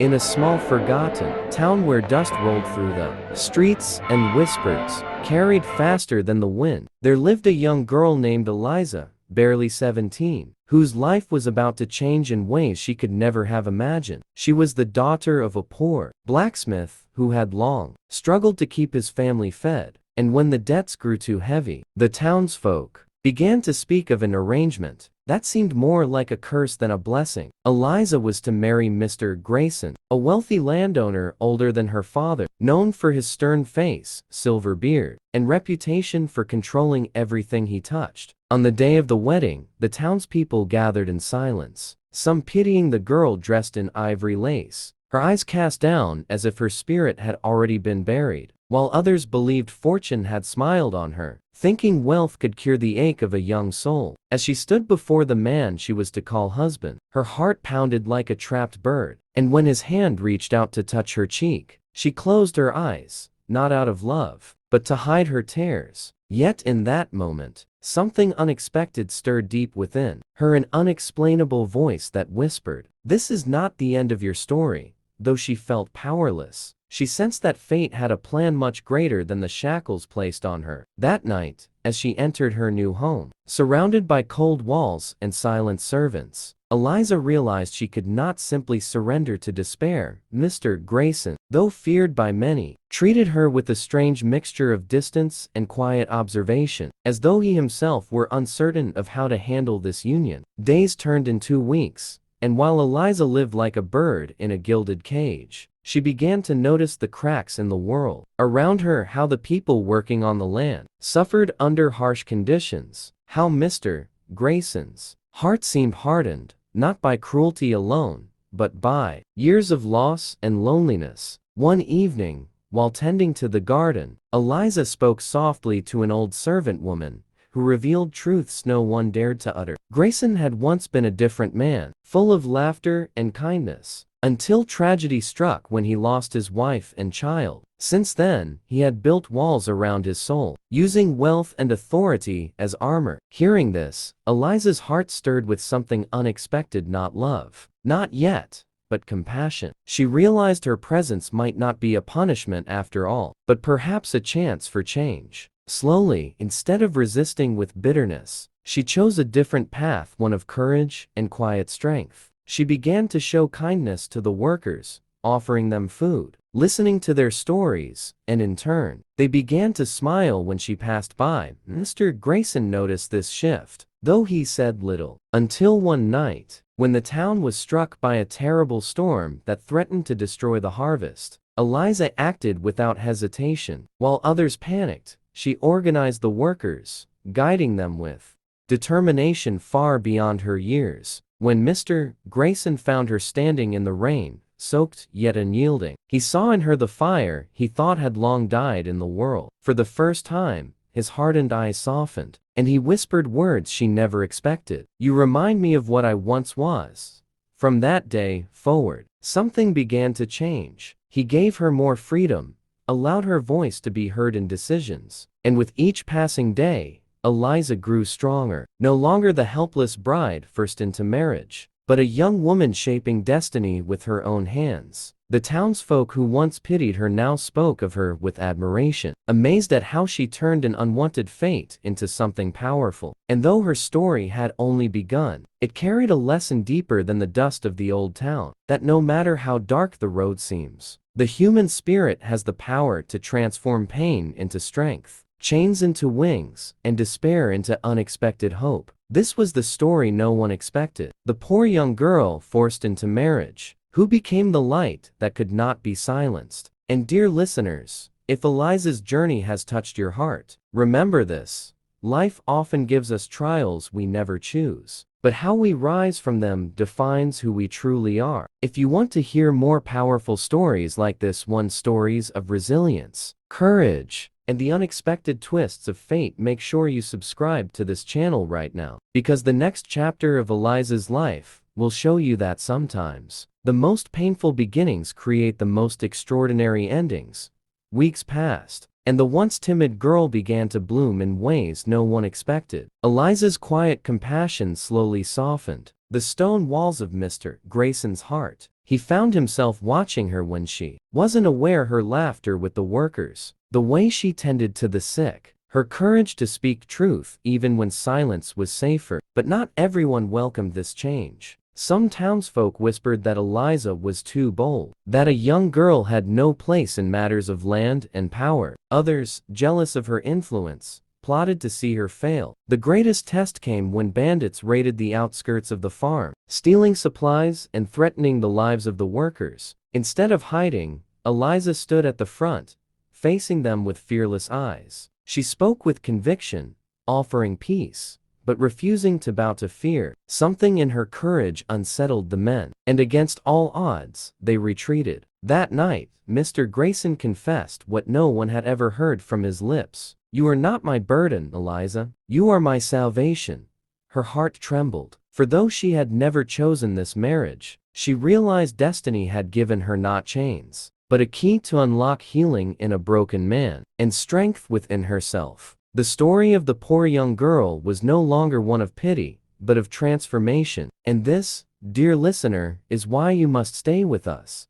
In a small forgotten town where dust rolled through the streets and whispers carried faster than the wind, there lived a young girl named Eliza, barely 17, whose life was about to change in ways she could never have imagined. She was the daughter of a poor blacksmith who had long struggled to keep his family fed, and when the debts grew too heavy, the townsfolk began to speak of an arrangement that seemed more like a curse than a blessing. Eliza was to marry Mr. Grayson, a wealthy landowner older than her father, known for his stern face, silver beard, and reputation for controlling everything he touched. On the day of the wedding, the townspeople gathered in silence, some pitying the girl dressed in ivory lace, her eyes cast down as if her spirit had already been buried, while others believed fortune had smiled on her, thinking wealth could cure the ache of a young soul. As she stood before the man she was to call husband, her heart pounded like a trapped bird, and when his hand reached out to touch her cheek, she closed her eyes, not out of love, but to hide her tears. Yet in that moment, something unexpected stirred deep within her, an unexplainable voice that whispered, "This is not the end of your story." Though she felt powerless, she sensed that fate had a plan much greater than the shackles placed on her. That night, as she entered her new home, surrounded by cold walls and silent servants, Eliza realized she could not simply surrender to despair. Mr. Grayson, though feared by many, treated her with a strange mixture of distance and quiet observation, as though he himself were uncertain of how to handle this union. Days turned into weeks, and while Eliza lived like a bird in a gilded cage, she began to notice the cracks in the world around her, how the people working on the land suffered under harsh conditions, how Mr. Grayson's heart seemed hardened, not by cruelty alone, but by years of loss and loneliness. One evening, while tending to the garden, Eliza spoke softly to an old servant woman who revealed truths no one dared to utter. Grayson had once been a different man, full of laughter and kindness, until tragedy struck when he lost his wife and child. Since then, he had built walls around his soul, using wealth and authority as armor. Hearing this, Eliza's heart stirred with something unexpected, not love, not yet, but compassion. She realized her presence might not be a punishment after all, but perhaps a chance for change. Slowly, instead of resisting with bitterness, she chose a different path, one of courage and quiet strength. She began to show kindness to the workers, offering them food, listening to their stories, and in turn, they began to smile when she passed by. Mr. Grayson noticed this shift, though he said little, until one night, when the town was struck by a terrible storm that threatened to destroy the harvest. Eliza acted without hesitation. While others panicked, she organized the workers, guiding them with determination far beyond her years. When Mr. Grayson found her standing in the rain, soaked yet unyielding, he saw in her the fire he thought had long died in the world. For the first time, his hardened eyes softened, and he whispered words she never expected. "You remind me of what I once was." From that day forward, something began to change. He gave her more freedom, allowed her voice to be heard in decisions, and with each passing day, Eliza grew stronger, no longer the helpless bride forced into marriage, but a young woman shaping destiny with her own hands. The townsfolk who once pitied her now spoke of her with admiration, amazed at how she turned an unwanted fate into something powerful. And though her story had only begun, it carried a lesson deeper than the dust of the old town, that no matter how dark the road seems, the human spirit has the power to transform pain into strength, chains into wings, and despair into unexpected hope. This was the story no one expected. The poor young girl forced into marriage, who became the light that could not be silenced. And dear listeners, if Eliza's journey has touched your heart, remember this: life often gives us trials we never choose, but how we rise from them defines who we truly are. If you want to hear more powerful stories like this one, stories of resilience, courage, and the unexpected twists of fate, make sure you subscribe to this channel right now, because the next chapter of Eliza's life will show you that sometimes the most painful beginnings create the most extraordinary endings. Weeks passed, and the once timid girl began to bloom in ways no one expected. Eliza's quiet compassion slowly softened the stone walls of Mr. Grayson's heart. He found himself watching her when she wasn't aware, her laughter with the workers, the way she tended to the sick, her courage to speak truth even when silence was safer. But not everyone welcomed this change. Some townsfolk whispered that Eliza was too bold, that a young girl had no place in matters of land and power. Others, jealous of her influence, plotted to see her fail. The greatest test came when bandits raided the outskirts of the farm, stealing supplies and threatening the lives of the workers. Instead of hiding, Eliza stood at the front, facing them with fearless eyes. She spoke with conviction, offering peace, but refusing to bow to fear. Something in her courage unsettled the men, and against all odds, they retreated. That night, Mr. Grayson confessed what no one had ever heard from his lips. "You are not my burden, Eliza. You are my salvation." Her heart trembled, for though she had never chosen this marriage, she realized destiny had given her not chains, but a key to unlock healing in a broken man, and strength within herself. The story of the poor young girl was no longer one of pity, but of transformation. And this, dear listener, is why you must stay with us.